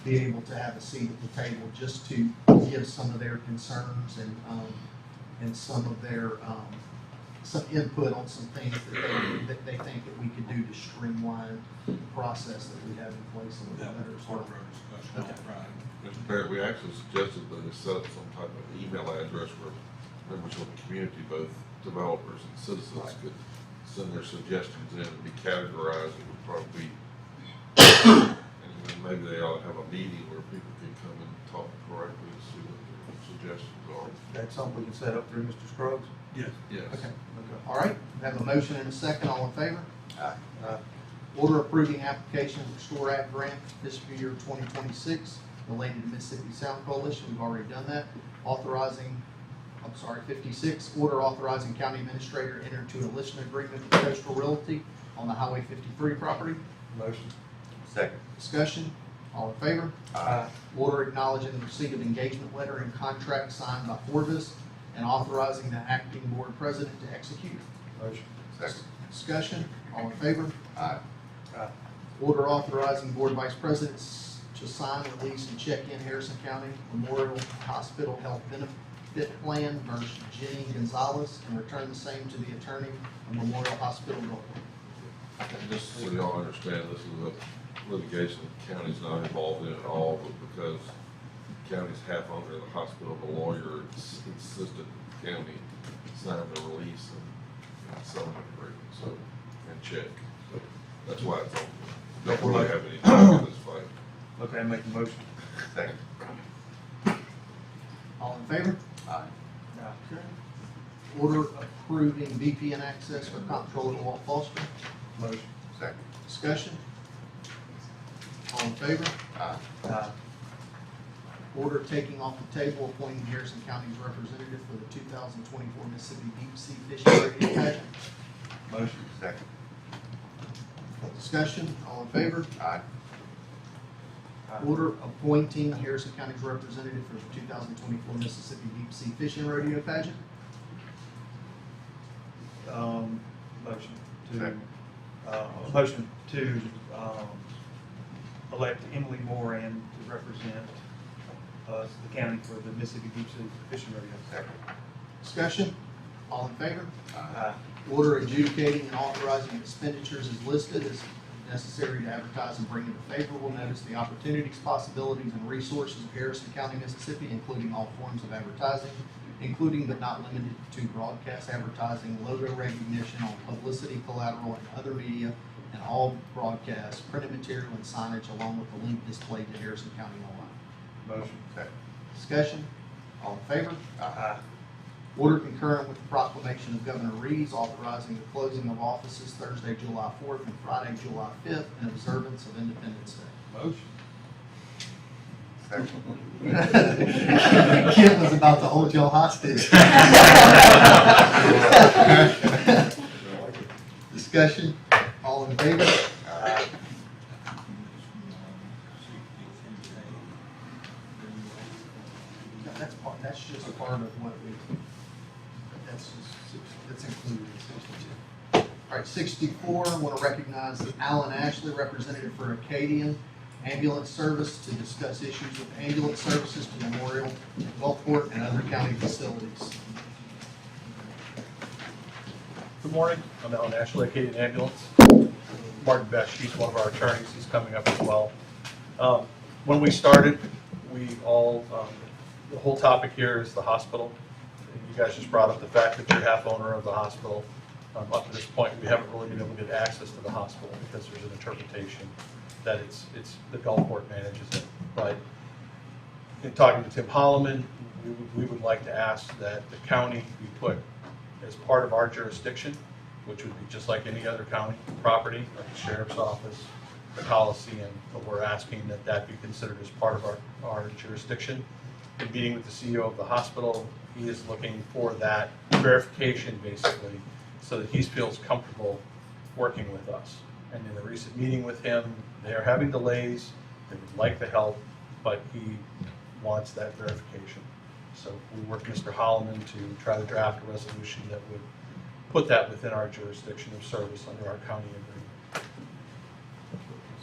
B: be able to have a seat at the table just to give some of their concerns and some of their, some input on some things that they think that we could do to streamline the process that we have in place a little better. Okay.
L: Mr. Barrett, we actually suggested that they set up some type of email address where members of the community, both developers and citizens, could send their suggestions in and be categorized. It would probably be, and then maybe they ought to have a meeting where people can come and talk correctly and see what their suggestions are.
J: That's something we can set up through Mr. Scruggs?
L: Yes. Yes.
B: Okay. All right, we have a motion and a second, all in favor?
J: Aye.
B: Order approving application for STORE Act grant fiscal year 2026 related to Mississippi Sound Coalition, we've already done that. 56, order authorizing county administrator enter into a listening agreement with Coastal Realty on the Highway 53 property.
J: Motion.
U: Second.
B: Discussion, all in favor?
J: Aye.
B: Order acknowledging the receipt of engagement letter and contract signed by Forvis and authorizing the acting board president to execute.
J: Motion.
U: Second.
B: Discussion, all in favor?
U: Aye.
J: Aye.
B: Order authorizing board vice presidents to sign, release, and check in Harrison County Memorial Hospital Health Benefit Plan versus Jenny Gonzalez and return the same to the attorney of Memorial Hospital Building.
L: And just so y'all understand, this is a litigation the county's not involved in at all, but because the county's half owner of the hospital, the lawyer insisted the county sign the release and settlement agreement, so, and check. So that's why it's on. Don't really have any talk in this fight.
J: Okay, make the motion.
U: Second.
B: All in favor?
U: Aye.
B: Okay. Order approving VPN access for Comptroller Walt Foster.
J: Motion.
U: Second.
B: Discussion? All in favor?
U: Aye.
J: Aye.
B: Order taking off the table appointing Harrison County's representative for the 2024 Mississippi Deep Sea Fishing Radio Pageant.
J: Motion.
U: Second.
B: Discussion? All in favor?
U: Aye.
B: Order appointing Harrison County's representative for the 2024 Mississippi Deep Sea Fishing Rodeo Pageant.
J: Motion to,
U: Second.
J: motion to, elect Emily Moran to represent us, the county, for the Mississippi Deep Sea Fishing Rodeo.
U: Second.
B: Discussion? All in favor?
J: Aye.
B: Order adjudicating and authorizing expenditures as listed as necessary to advertise and bring into favorable notice the opportunities, possibilities, and resources of Harrison County, Mississippi, including all forms of advertising, including but not limited to broadcast advertising, logo recognition on publicity, collateral, and other media, and all broadcasts, printed material, and signage, along with the link displayed to Harrison County online.
J: Motion.
U: Second.
B: Discussion? All in favor?
J: Aye.
B: Order concurrent with the proclamation of Governor Reeves authorizing the closing of offices Thursday, July 4th and Friday, July 5th in observance of Independence Day.
J: Motion.
B: Kent was about to hold y'all hostage. Discussion, all in favor? No, that's just a part of what we, that's included in 62. All right, 64, I want to recognize Alan Ashley, representative for Acadian Ambulance Service, to discuss issues with ambulance services to Memorial, Gulfport, and other county facilities.
A: Good morning, I'm Alan Ashley, Acadian Ambulance. Martin Besh, he's one of our attorneys, he's coming up as well. When we started, the whole topic here is the hospital. You guys just brought up the fact that you're half owner of the hospital. Up to this point, we haven't really been able to get access to the hospital because there's an interpretation that it's the Gulfport manages it. But in talking to Tim Holloman, we would like to ask that the county be put as part of our jurisdiction, which would be just like any other county property, like the sheriff's office, the Coliseum, but we're asking that that be considered as part of our jurisdiction. In meeting with the CEO of the hospital, he is looking for that verification, basically, so that he feels comfortable working with us. And in a recent meeting with him, they are having delays, they would like the help, but he wants that verification. So we worked with Mr. Holloman to try to draft a resolution that would put that within our jurisdiction of service under our county agreement.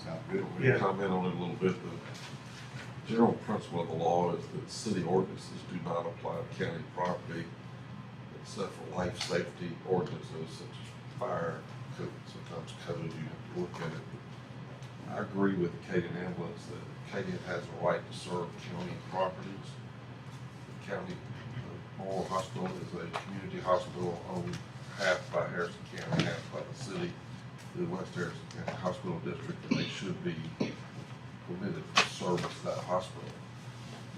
L: Sound good. We can comment on it a little bit. The general principle of the law is that city ordinances do not apply to county property except for life safety ordinances such as fire, code, sometimes code, you have to look at it. I agree with Acadian Ambulance that Acadian has a right to serve county properties. The county Memorial Hospital is a community hospital owned half by Harrison County, half by the city, the West Harrison County Hospital District, and they should be permitted to service that hospital.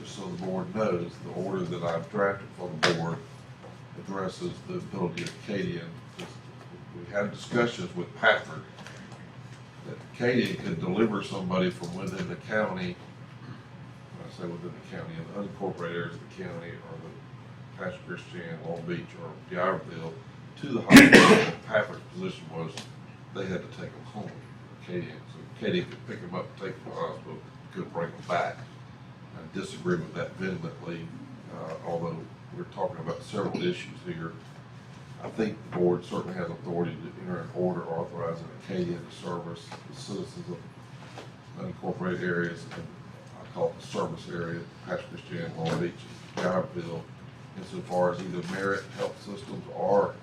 L: Just so the board knows, the order that I've drafted for the board addresses the ability of Acadian. We had discussions with Patrick that Acadian could deliver somebody from within the county, when I say within the county, in the unincorporated areas of the county, or the Patrick Christian, Long Beach, or D'Iberville, to the hospital. Patrick's position was they had to take them home. Acadian, so Acadian could pick them up and take them to the hospital, could bring them back. I disagree with that vehemently, although we're talking about several issues here. I think the board certainly has authority to enter an order authorizing Acadian to service the citizens of unincorporated areas, and I call it the service area, Patrick Christian, Long Beach, and D'Iberville, insofar as either Merit Health Systems or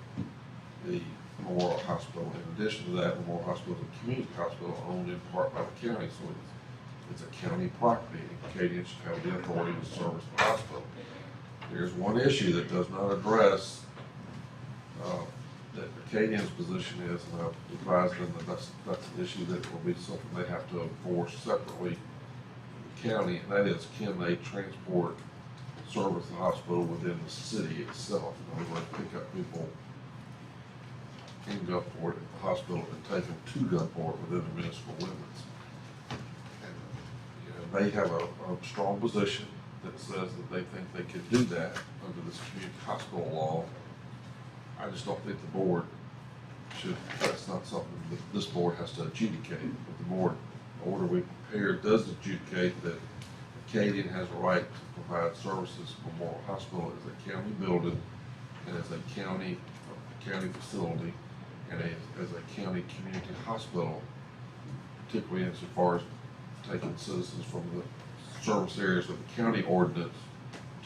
L: the Memorial Hospital. In addition to that, Memorial Hospital is a community hospital owned in part by the county, so it's a county property. Acadian should have the authority to service the hospital. There's one issue that does not address that Acadian's position is, and I've advised them that that's an issue that will be something they have to enforce separately in the county, and that is, can they transport service the hospital within the city itself? In other words, pick up people in Gulfport at the hospital and take them to Gulfport within the municipal limits. And they have a strong position that says that they think they can do that under this community hospital law. I just don't think the board should, that's not something that this board has to adjudicate. But the board, the order we prepared does adjudicate that Acadian has a right to provide services for Memorial Hospital as a county building and as a county facility and as a county community hospital, particularly insofar as taking citizens from the service areas of the county ordinance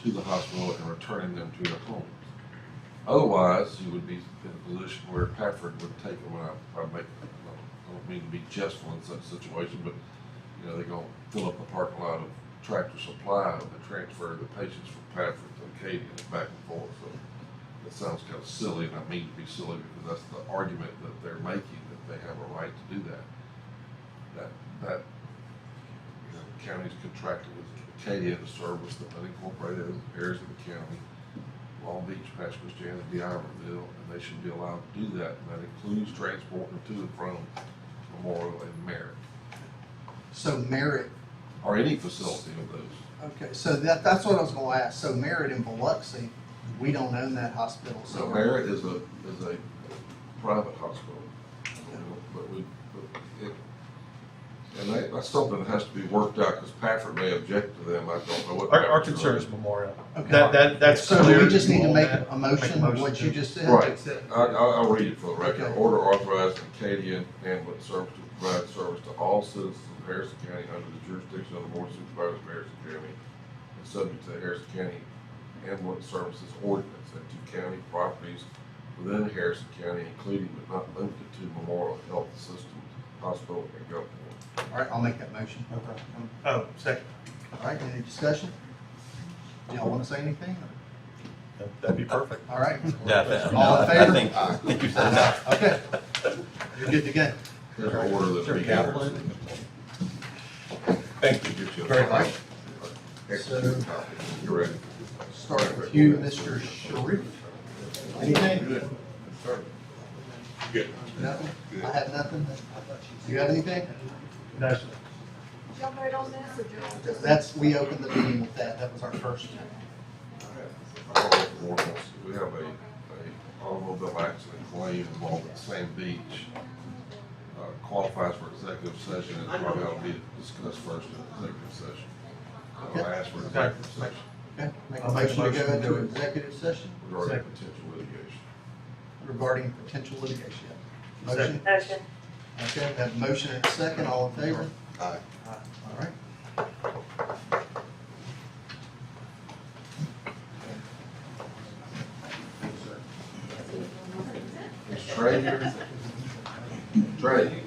L: to the hospital and returning them to their homes. Otherwise, you would be in a position where Patrick would take them, and I don't mean to be jestful in such a situation, but they're going to fill up the parking lot of Tractor Supply and they transfer the patients from Patrick to Acadian and back and forth. So that sounds kind of silly, and I mean to be silly because that's the argument that they're making, that they have a right to do that. That the county's contracted with Acadian to service the unincorporated areas of the county, Long Beach, Patrick Christian, and D'Iberville, and they should be allowed to do that, and that includes transporting to and from Memorial and Merit.
B: So Merit,
L: or any facility of those.
B: Okay, so that's what I was gonna ask. So Merritt and Biloxi, we don't own that hospital, so.
L: So Merritt is a private hospital, but and that's something that has to be worked out, because Patrick may object to them, I don't know what.
A: Our concern is Memorial.
B: Okay.
A: That's
B: So
A: clear.
B: we just need to
A: You
B: make
A: own
B: a motion of what you just said?
L: Right, I'll read it for the record.
B: Okay.
L: Order authorizing Acadian Ambulance Service to provide service to all citizens of Harrison County under the jurisdiction of the Board of Supervisors of Harrison County, and subject to the Harrison County Ambulance Services Ordinance and to county properties within Harrison County, including but not limited to Memorial Health System, Hospital, and Gulfport.
B: All right, I'll make that motion.
A: Okay. Oh, second.
B: All right, any discussion? Do y'all wanna say anything?
A: That'd be perfect.
B: All right.
O: Yeah,
B: All in favor?
O: I think you said that.
B: Okay. You're good to go.
L: Here's an order that's being entered.
A: Thank you.
B: Very much.
L: Execute a copy. You're ready.
B: Start with you, Mr. Sharif. Anything?
L: Good. Good.
B: Nothing? I have nothing. You got anything?
A: No, sir.
F: Y'all vote on this, or y'all just?
B: That's, we opened the meeting with that. That was our first.
L: We have a automobile accident claim involving Sand Beach. Qualifies for executive session and probably ought to be discussed first in executive session. I'll ask for executive session
B: Okay, make a motion to go into executive session
L: regarding potential litigation.
B: regarding potential litigation. Motion?
N: Motion.
B: Okay, we have a motion and a second. All in favor?
L: Aye.
B: All right.
L: Mr. Trey here? Trey?